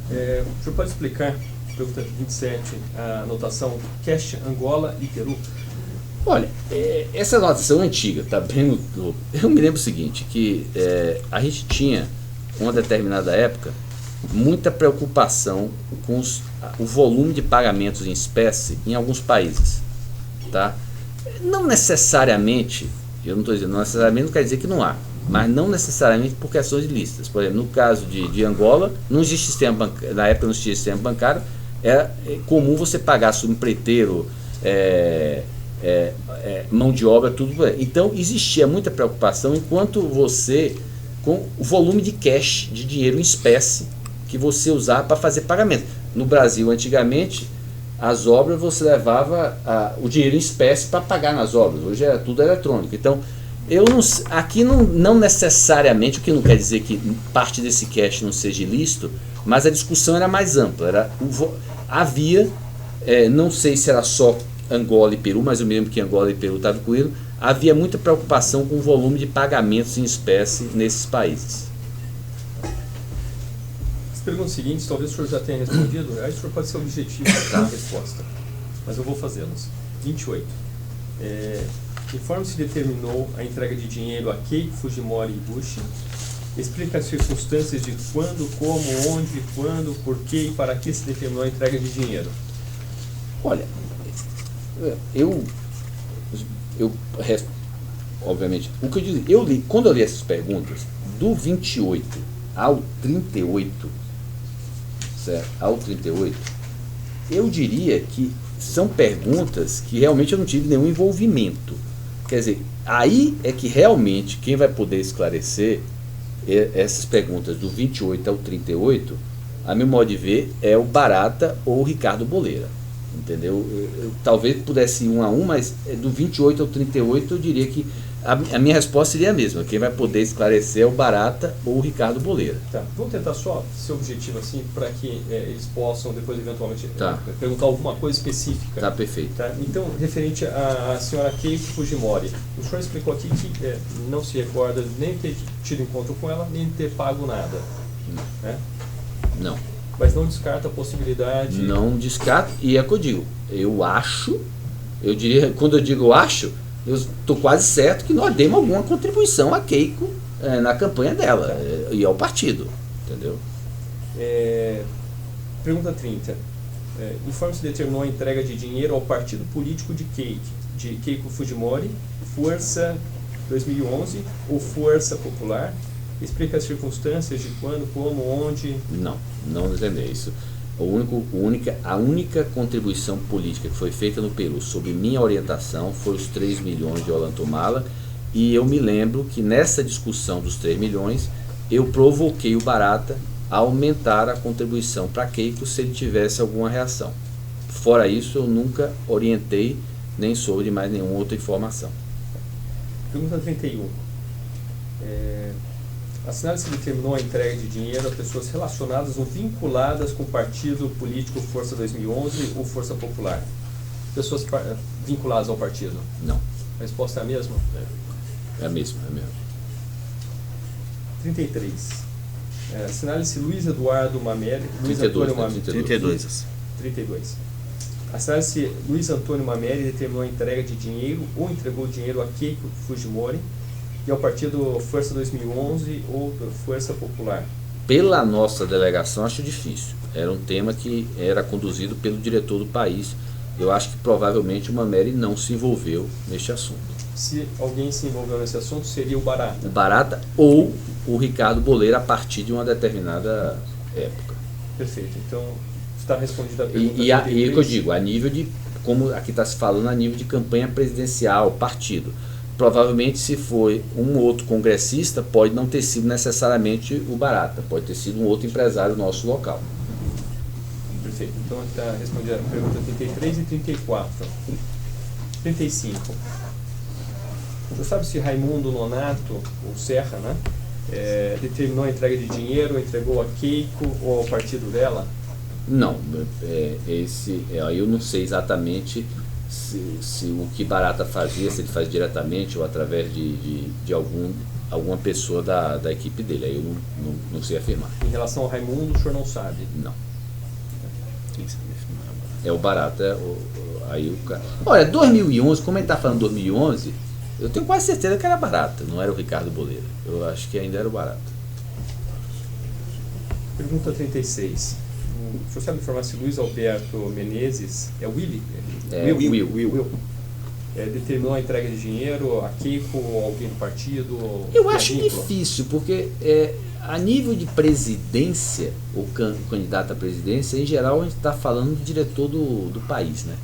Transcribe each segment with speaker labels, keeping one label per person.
Speaker 1: O senhor pode explicar, pergunta 27, a anotação cash Angola e Peru?
Speaker 2: Olha, essa anotação é antiga, tá bem eu me lembro o seguinte, que a gente tinha, uma determinada época, muita preocupação com o volume de pagamentos em espécie em alguns países, tá? Não necessariamente, eu não estou dizendo, não necessariamente não quer dizer que não há, mas não necessariamente por questões ilícitas. Por exemplo, no caso de Angola, não existe sistema bancário, na época não existia sistema bancário, era comum você pagar sobre empreiteiro, mão de obra, tudo. Então existia muita preocupação enquanto você, com o volume de cash, de dinheiro em espécie, que você usava para fazer pagamento. No Brasil, antigamente, as obras você levava o dinheiro em espécie para pagar nas obras. Hoje é tudo eletrônico. Então, aqui não necessariamente, o que não quer dizer que parte desse cash não seja ilícito, mas a discussão era mais ampla. Havia, não sei se era só Angola e Peru, mas eu me lembro que Angola e Peru estavam incluídos, havia muita preocupação com o volume de pagamentos em espécie nesses países.
Speaker 1: As perguntas seguintes, talvez o senhor já tenha respondido, aí o senhor pode ser objetivo na resposta, mas eu vou fazê-las. 28. Informe se determinou a entrega de dinheiro a Keiko Fujimori e Bushi. Explica as circunstâncias de quando, como, onde, quando, por que e para que se determinou a entrega de dinheiro.
Speaker 2: Olha, obviamente, o que eu li, quando eu li essas perguntas, do 28 ao 38, certo? Ao 38, eu diria que são perguntas que realmente eu não tive nenhum envolvimento. Quer dizer, aí é que realmente quem vai poder esclarecer essas perguntas do 28 ao 38, a meu modo de ver, é o Barata ou o Ricardo Boleira. Entendeu? Eu talvez pudesse ir um a um, mas do 28 ao 38 eu diria que a minha resposta seria a mesma. Quem vai poder esclarecer é o Barata ou o Ricardo Boleira.
Speaker 1: Tá. Vamos tentar só ser objetivo assim, para que eles possam depois eventualmente perguntar alguma coisa específica.
Speaker 2: Tá, perfeito.
Speaker 1: Tá? Então, referente à senhora Keiko Fujimori, o senhor explicou aqui que não se recorda nem ter tido encontro com ela, nem ter pago nada. Né?
Speaker 2: Não.
Speaker 1: Mas não descarta a possibilidade...
Speaker 2: Não descarto, e é o que eu digo. Eu diria, quando eu digo eu estou quase certo que nós demos alguma contribuição a Keiko na campanha dela e ao partido, entendeu?
Speaker 1: Pergunta 30. Informe se determinou a entrega de dinheiro ao partido político de Keiko Fujimori, Força 2011 ou Força Popular. Explica as circunstâncias de quando, como, onde... Não entendei isso.
Speaker 2: A única contribuição política que foi feita no Peru sob minha orientação foi os 3 milhões de Ollantaytamala, e eu me lembro que nessa discussão dos 3 milhões eu provoquei o Barata a aumentar a contribuição para Keiko se ele tivesse alguma reação. Fora isso, eu nunca orientei nem soube de mais nenhuma outra informação.
Speaker 1: Pergunta 31. Assinale se determinou a entrega de dinheiro a pessoas relacionadas ou vinculadas com o partido político Força 2011 ou Força Popular. Pessoas vinculadas ao partido?
Speaker 2: Não.
Speaker 1: A resposta é a mesma?
Speaker 2: É a mesma.
Speaker 1: 33. Assinale-se Luiz Eduardo Mameli...
Speaker 2: 32.
Speaker 1: 32. Assinale-se Luiz Antônio Mameli determinou a entrega de dinheiro ou entregou dinheiro a Keiko Fujimori e ao partido Força 2011 ou Força Popular?
Speaker 2: Pela nossa delegação, acho difícil. Era um tema que era conduzido pelo diretor do país. Eu acho que provavelmente o Mameli não se envolveu neste assunto.
Speaker 1: Se alguém se envolveu nesse assunto, seria o Barata?
Speaker 2: O Barata ou o Ricardo Boleira a partir de uma determinada época.
Speaker 1: Perfeito. Então, está respondida a pergunta.
Speaker 2: E o que eu digo, a nível de, como aqui está se falando, a nível de campanha presidencial, partido. Provavelmente, se foi um outro congressista, pode não ter sido necessariamente o Barata, pode ter sido um outro empresário nosso local.
Speaker 1: Perfeito. Então, está respondida a pergunta 33 e 34. 35. Você sabe se Raimundo Nonato, ou Serra, né, determinou a entrega de dinheiro, entregou a Keiko ou ao partido dela?
Speaker 2: Não. Eu não sei exatamente se o que Barata fazia, se ele faz diretamente ou através de algum alguma pessoa da equipe dele, aí eu não sei afirmar.
Speaker 1: Em relação ao Raimundo, o senhor não sabe?
Speaker 2: Não. É o Barata, aí o cara... Olha, 2011, como ele está falando 2011, eu tenho quase certeza que era Barata, não era o Ricardo Boleira. Eu acho que ainda era o Barata.
Speaker 1: Pergunta 36. O senhor sabe informar se Luiz Alberto Menezes, é Willy? Will. Determinou a entrega de dinheiro a Keiko ou alguém do partido?
Speaker 2: Eu acho difícil, porque a nível de presidência, o candidato à presidência, em geral a gente está falando do diretor do país, né?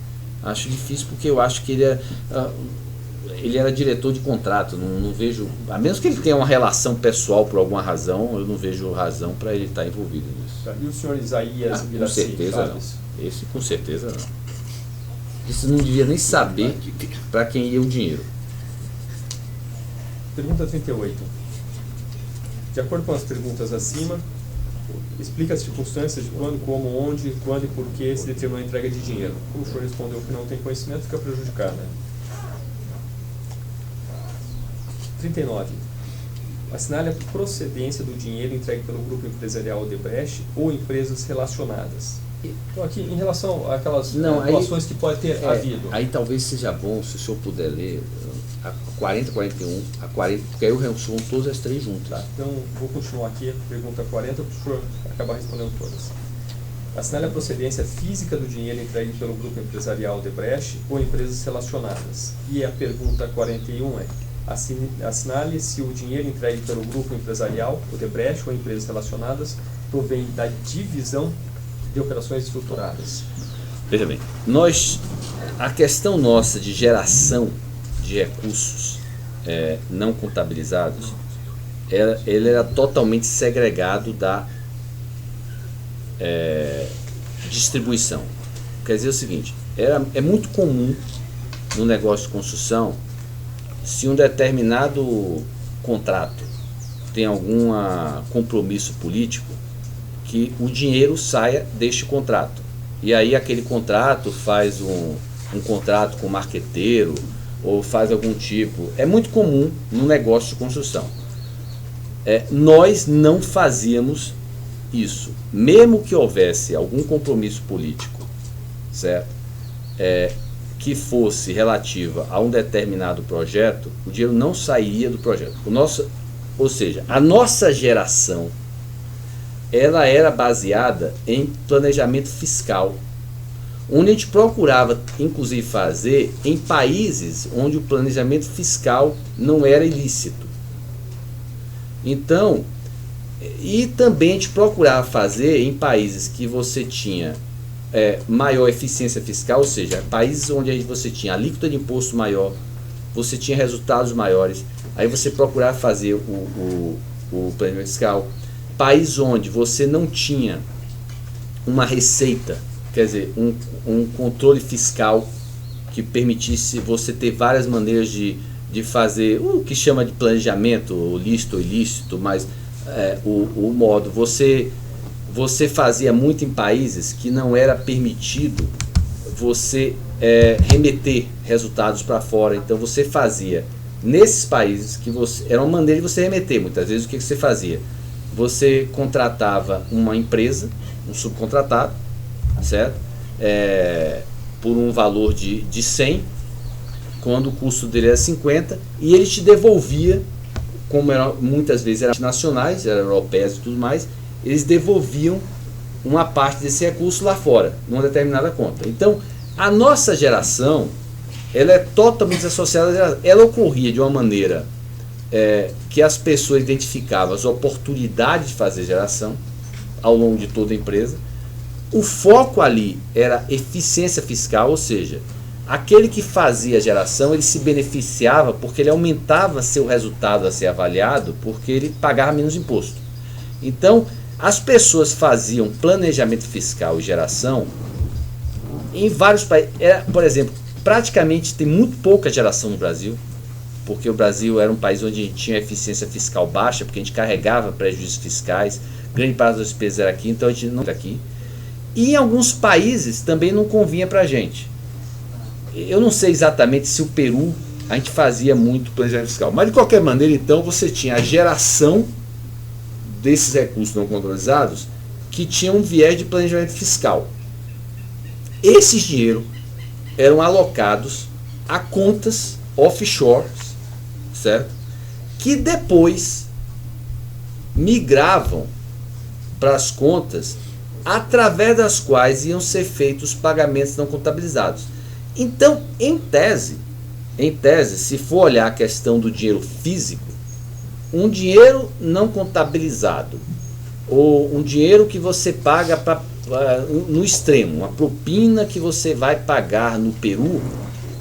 Speaker 2: Acho difícil porque eu acho que ele era diretor de contrato, não vejo, a menos que ele tenha uma relação pessoal por alguma razão, eu não vejo razão para ele estar envolvido nisso.
Speaker 1: E o senhor Isaías
Speaker 2: com certeza não. Esse com certeza não. Isso não devia nem saber para quem ia o dinheiro.
Speaker 1: Pergunta 38. De acordo com as perguntas acima, explica as circunstâncias de quando, como, onde, quando e por que se determinou a entrega de dinheiro. Como o senhor respondeu que não tem conhecimento, fica prejudicado, né? 39. Assinale a procedência do dinheiro entregue pelo grupo empresarial Odebrecht ou empresas relacionadas. Então, aqui, em relação àquelas relações que pode ter havido.
Speaker 2: Aí talvez seja bom, se o senhor puder ler, a 40, 41, a 40, porque aí eu resumo todas as três juntas.
Speaker 1: Tá, então, vou continuar aqui, pergunta 40, para o senhor acabar respondendo todas. Assinale a procedência física do dinheiro entregue pelo grupo empresarial Odebrecht ou empresas relacionadas. E a pergunta 41 assinale se o dinheiro entregue pelo grupo empresarial Odebrecht ou empresas relacionadas provém da divisão de operações estruturadas.
Speaker 2: Veja bem, a questão nossa de geração de recursos não contabilizados, ele era totalmente segregado da distribuição. Quer dizer o seguinte, é muito comum no negócio de construção, se um determinado contrato tem algum compromisso político, que o dinheiro saia deste contrato. E aí aquele contrato faz um contrato com o marqueteiro ou faz algum tipo. É muito comum no negócio de construção. Nós não fazíamos isso. Mesmo que houvesse algum compromisso político, certo? Que fosse relativa a um determinado projeto, o dinheiro não sairia do projeto. Ou seja, a nossa geração ela era baseada em planejamento fiscal, onde a gente procurava, inclusive, fazer em países onde o planejamento fiscal não era ilícito. Então, e também a gente procurava fazer em países que você tinha maior eficiência fiscal, ou seja, países onde você tinha alíquota de imposto maior, você tinha resultados maiores, aí você procurava fazer o planejamento fiscal. País onde você não tinha uma receita, quer dizer, um controle fiscal que permitisse você ter várias maneiras de fazer o que chama de planejamento, lícito ou ilícito, mas o modo, você fazia muito em países que não era permitido você remeter resultados para fora. Então você fazia nesses países que era uma maneira de você remeter. Muitas vezes o que você fazia? Você contratava uma empresa, um subcontratado, certo? Por um valor de 100, quando o custo dele era 50, e ele te devolvia, como muitas vezes eram nacionais, eram europeias e tudo mais, eles devolviam uma parte desse recurso lá fora, numa determinada conta. Então, a nossa geração, ela é totalmente associada, ela ocorria de uma maneira que as pessoas identificavam as oportunidades de fazer geração ao longo de toda a empresa. O foco ali era eficiência fiscal, ou seja, aquele que fazia geração, ele se beneficiava porque ele aumentava seu resultado a ser avaliado, porque ele pagava menos imposto. Então, as pessoas faziam planejamento fiscal e geração em vários países. Por exemplo, praticamente tem muito pouca geração no Brasil, porque o Brasil era um país onde a gente tinha eficiência fiscal baixa, porque a gente carregava prejuízos fiscais, grande parte das despesas era aqui, então a gente não era aqui. E em alguns países também não convinha para a gente. Eu não sei exatamente se o Peru a gente fazia muito planejamento fiscal. Mas de qualquer maneira, então, você tinha a geração desses recursos não controlizados que tinham um viés de planejamento fiscal. Esses dinheiros eram alocados a contas offshore, certo? Que depois migravam para as contas através das quais iam ser feitos os pagamentos não contabilizados. Então, em tese, se for olhar a questão do dinheiro físico, um dinheiro não contabilizado ou um dinheiro que você paga no extremo, uma propina que você vai pagar no Peru,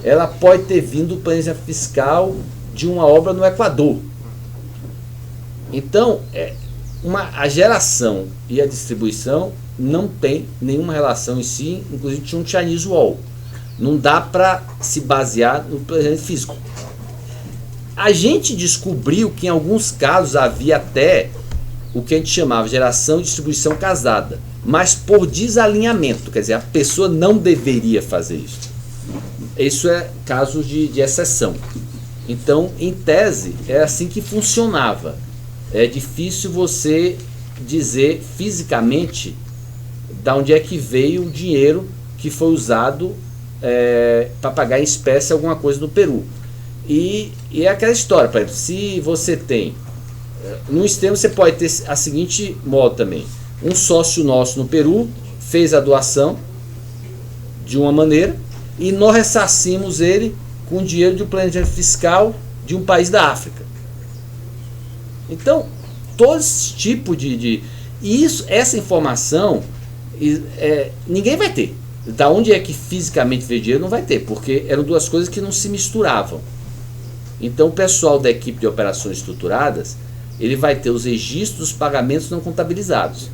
Speaker 2: ela pode ter vindo do planejamento fiscal de uma obra no Equador. Então, a geração e a distribuição não tem nenhuma relação em si, inclusive tinha um Chinese Wall. Não dá para se basear no planejamento físico. A gente descobriu que em alguns casos havia até o que a gente chamava de geração e distribuição casada, mas por desalinhamento, quer dizer, a pessoa não deveria fazer isso. Isso é caso de exceção. Então, em tese, é assim que funcionava. É difícil você dizer fisicamente de onde é que veio o dinheiro que foi usado para pagar em espécie alguma coisa no Peru. E é aquela história, por exemplo, se você tem, no extremo você pode ter a seguinte modo também: um sócio nosso no Peru fez a doação de uma maneira e nós ressarcimos ele com dinheiro de um planejamento fiscal de um país da África. Então, todo esse tipo de essa informação ninguém vai ter. Da onde é que fisicamente veio dinheiro não vai ter, porque eram duas coisas que não se misturavam. Então o pessoal da equipe de operações estruturadas, ele vai ter os registros dos pagamentos não contabilizados,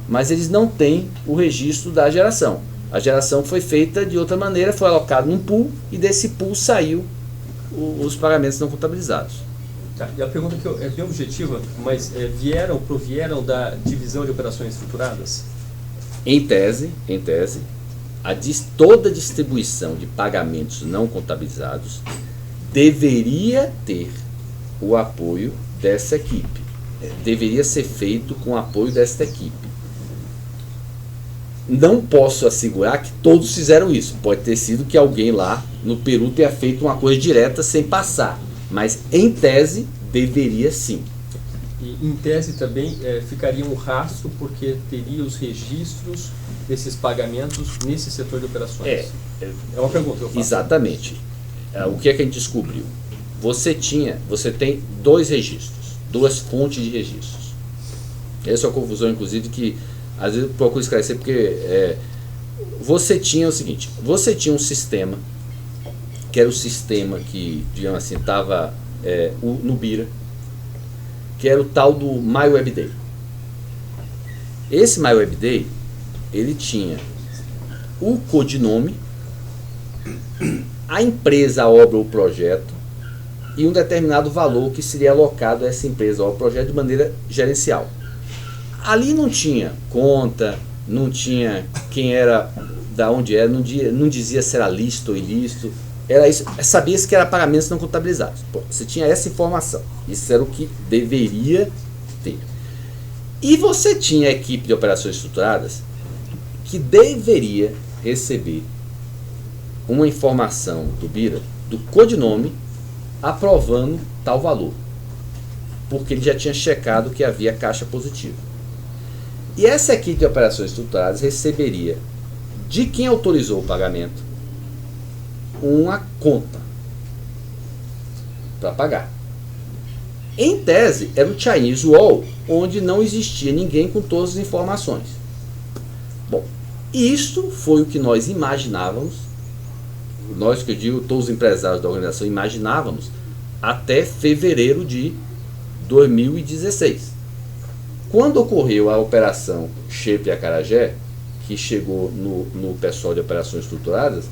Speaker 2: mas eles não têm o registro da geração. A geração foi feita de outra maneira, foi alocado num pool e desse pool saiu os pagamentos não contabilizados.
Speaker 1: Tá, e a pergunta que é bem objetiva, mas provieram da divisão de operações estruturadas?
Speaker 2: Em tese, toda a distribuição de pagamentos não contabilizados deveria ter o apoio dessa equipe. Deveria ser feito com o apoio desta equipe. Não posso assegurar que todos fizeram isso. Pode ter sido que alguém lá no Peru tenha feito uma coisa direta sem passar. Mas, em tese, deveria sim.
Speaker 1: E, em tese, também ficaria um rastro, porque teria os registros desses pagamentos nesse setor de operações. É uma pergunta que eu faço.
Speaker 2: Exatamente. O que é que a gente descobriu? Você tem dois registros, duas fontes de registros. Essa é uma confusão, inclusive, que às vezes eu procuro esclarecer, porque você tinha o seguinte: você tinha um sistema, que era o sistema que, digamos assim, estava no BIRA, que era o tal do MyWebDay. Esse MyWebDay, ele tinha o codinome, a empresa, a obra ou projeto e um determinado valor que seria alocado a essa empresa ou ao projeto de maneira gerencial. Ali não tinha conta, não tinha quem era, da onde era, não dizia se era lícito ou ilícito, era isso, sabia-se que era pagamentos não contabilizados. Pô, você tinha essa informação, isso era o que deveria ter. E você tinha a equipe de operações estruturadas que deveria receber uma informação do BIRA, do codinome, aprovando tal valor, porque ele já tinha checado que havia caixa positiva. E essa equipe de operações estruturadas receberia de quem autorizou o pagamento uma conta para pagar. Em tese, era o Chinese Wall, onde não existia ninguém com todas as informações. Bom, isto foi o que nós imaginávamos, nós que eu digo, todos os empresários da organização imaginávamos, até fevereiro de 2016. Quando ocorreu a operação Shape Acarajé, que chegou no pessoal de operações estruturadas,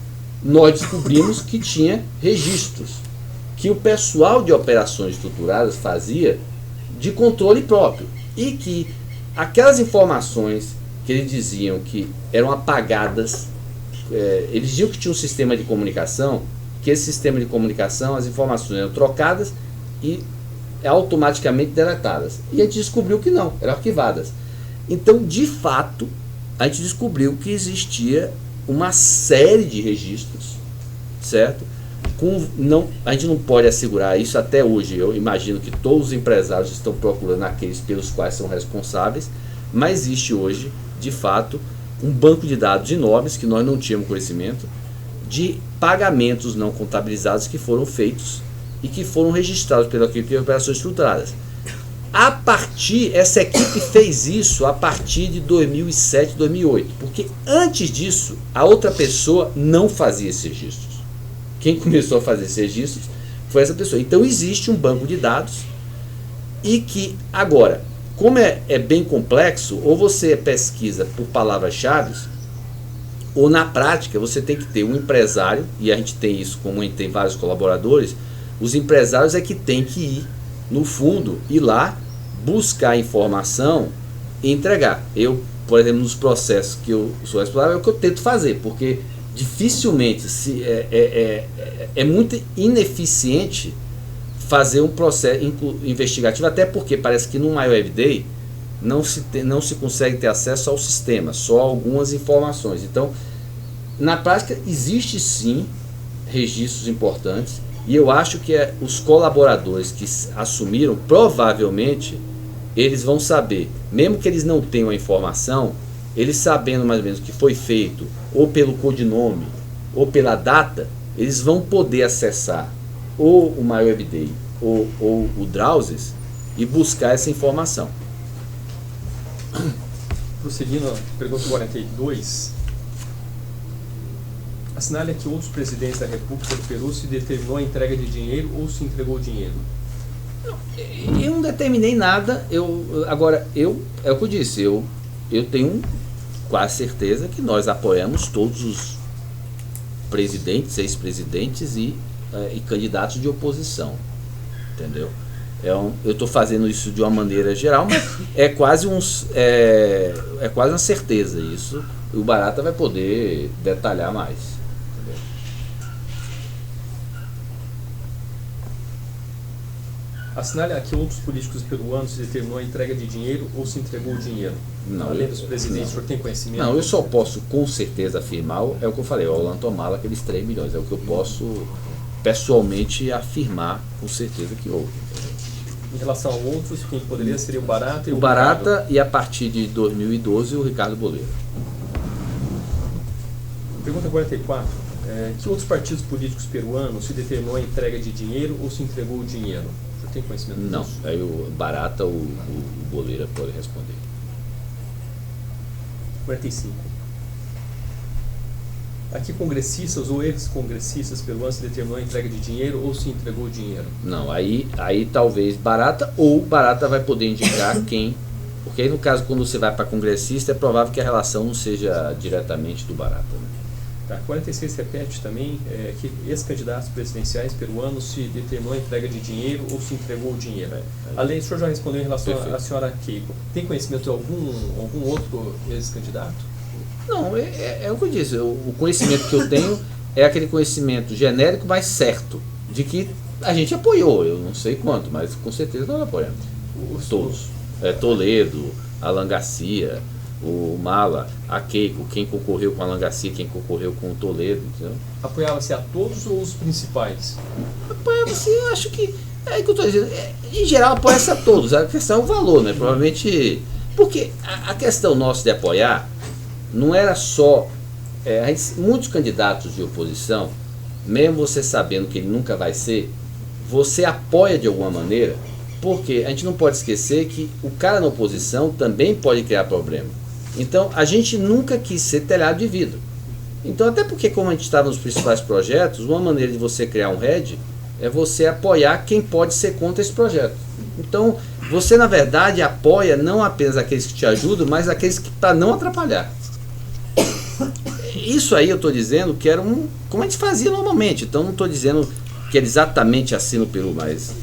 Speaker 2: nós descobrimos que tinha registros que o pessoal de operações estruturadas fazia de controle próprio, e que aquelas informações que eles diziam que eram apagadas, eles diziam que tinha um sistema de comunicação que esse sistema de comunicação, as informações eram trocadas e automaticamente deletadas. E a gente descobriu que não, eram arquivadas. Então, de fato, a gente descobriu que existia uma série de registros, certo? A gente não pode assegurar isso até hoje. Eu imagino que todos os empresários estão procurando aqueles pelos quais são responsáveis, mas existe hoje, de fato, um banco de dados enormes que nós não tínhamos conhecimento de pagamentos não contabilizados que foram feitos e que foram registrados pela equipe de operações estruturadas. Essa equipe fez isso a partir de 2007, 2008, porque antes disso a outra pessoa não fazia esses registros. Quem começou a fazer esses registros foi essa pessoa. Então existe um banco de dados e que agora, como é bem complexo, ou você pesquisa por palavras-chave, ou na prática você tem que ter um empresário, e a gente tem isso, como a gente tem vários colaboradores, os empresários é que tem que ir no fundo, ir lá, buscar informação e entregar. Eu, por exemplo, nos processos que eu sou responsável, é o que eu tento fazer, porque dificilmente é muito ineficiente fazer um processo investigativo, até porque parece que no MyWebDay não se consegue ter acesso ao sistema, só algumas informações. Então, na prática, existe sim registros importantes, e eu acho que os colaboradores que assumiram, provavelmente, eles vão saber, mesmo que eles não tenham a informação, eles sabendo mais ou menos o que foi feito, ou pelo codinome, ou pela data, eles vão poder acessar ou o MyWebDay ou o Drowsys e buscar essa informação.
Speaker 1: Prosseguindo a pergunta 42, assinale que outros presidentes da República do Peru se determinou a entrega de dinheiro ou se entregou o dinheiro.
Speaker 2: Eu não determinei nada. É o que eu disse, eu tenho quase certeza que nós apoiamos todos os presidentes, ex-presidentes e candidatos de oposição, entendeu? Eu estou fazendo isso de uma maneira geral, mas é quase uma certeza isso. O Barata vai poder detalhar mais, entendeu?
Speaker 1: Assinale aqui outros políticos peruanos se determinou a entrega de dinheiro ou se entregou o dinheiro.
Speaker 2: Não,
Speaker 1: além dos presidentes, o senhor tem conhecimento?
Speaker 2: Não, eu só posso com certeza afirmar, é o que eu falei, o Ollantaytamala, aqueles 3 milhões, é o que eu posso pessoalmente afirmar com certeza que houve.
Speaker 1: Em relação a outros, quem poderia seria o Barata e o
Speaker 2: Barata
Speaker 1: Ricardo.
Speaker 2: E a partir de 2012 o Ricardo Boleiro.
Speaker 1: Pergunta 44. Que outros partidos políticos peruanos se determinou a entrega de dinheiro ou se entregou o dinheiro? O senhor tem conhecimento disso?
Speaker 2: Não, aí o Barata ou o Boleiro pode responder.
Speaker 1: 45. Aqui congressistas ou ex-congressistas peruanos se determinou a entrega de dinheiro ou se entregou o dinheiro?
Speaker 2: Não, aí talvez Barata ou Barata vai poder indicar quem, porque aí no caso quando você vai para congressista é provável que a relação não seja diretamente do Barata, né?
Speaker 1: Tá, 46 repete também que ex-candidatos presidenciais peruanos se determinou a entrega de dinheiro ou se entregou o dinheiro. Além, o senhor já respondeu em relação à senhora Keiko. Tem conhecimento de algum outro ex-candidato?
Speaker 2: Não, é o que eu disse. O conhecimento que eu tenho é aquele conhecimento genérico, mas certo, de que a gente apoiou. Eu não sei quanto, mas com certeza nós apoiamos. Todos. Toledo, Alan Garcia, o Mala, a Keiko, quem concorreu com a Alan Garcia, quem concorreu com o Toledo, entendeu?
Speaker 1: Apoiava-se a todos ou os principais?
Speaker 2: Apoiava-se, eu acho que... É que eu estou dizendo, em geral apoia-se a todos. A questão é o valor, né? Provavelmente... Porque a questão nossa de apoiar não era só... muitos candidatos de oposição, mesmo você sabendo que ele nunca vai ser, você apoia de alguma maneira, porque a gente não pode esquecer que o cara na oposição também pode criar problema. Então, a gente nunca quis ser telhado de vidro. Então, até porque como a gente estava nos principais projetos, uma maneira de você criar um head é você apoiar quem pode ser contra esse projeto. Então, você na verdade apoia não apenas aqueles que te ajudam, mas aqueles que para não atrapalhar. Isso aí eu estou dizendo que era como a gente fazia normalmente. Então, não estou dizendo que era exatamente assim no Peru, mas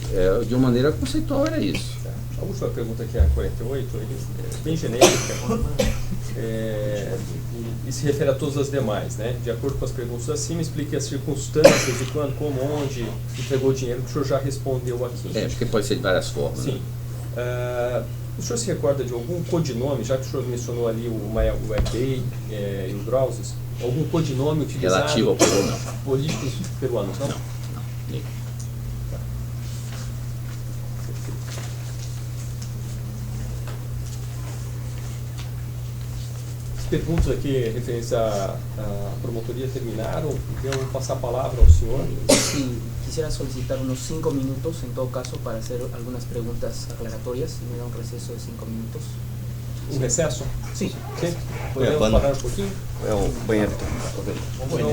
Speaker 2: de uma maneira conceitual era isso.
Speaker 1: A última pergunta aqui é a 48, bem genérica. e se refere a todas as demais, né? De acordo com as perguntas acima, explique as circunstâncias de quando, como, onde entregou o dinheiro, que o senhor já respondeu aqui.
Speaker 2: Acho que pode ser de várias formas.
Speaker 1: Sim.
Speaker 2: Né?
Speaker 1: O senhor se recorda de algum codinome, já que o senhor mencionou ali o Ebay e o Drauzes, algum codinome utilizado?
Speaker 2: Relativo ao Peru, não.
Speaker 1: Políticos peruanos, não?
Speaker 2: Não.
Speaker 1: As perguntas aqui referentes à promotoria terminaram, então eu vou passar a palavra ao senhor.
Speaker 3: Sí, quisiera solicitar unos 5 minutos, en todo caso, para hacer algunas preguntas aclaratorias. Si me da un receso de 5 minutos.
Speaker 1: Um recesso?
Speaker 3: Sí.
Speaker 1: Sim. Podemos parar um pouquinho?
Speaker 4: É o banheiro.
Speaker 1: Vamos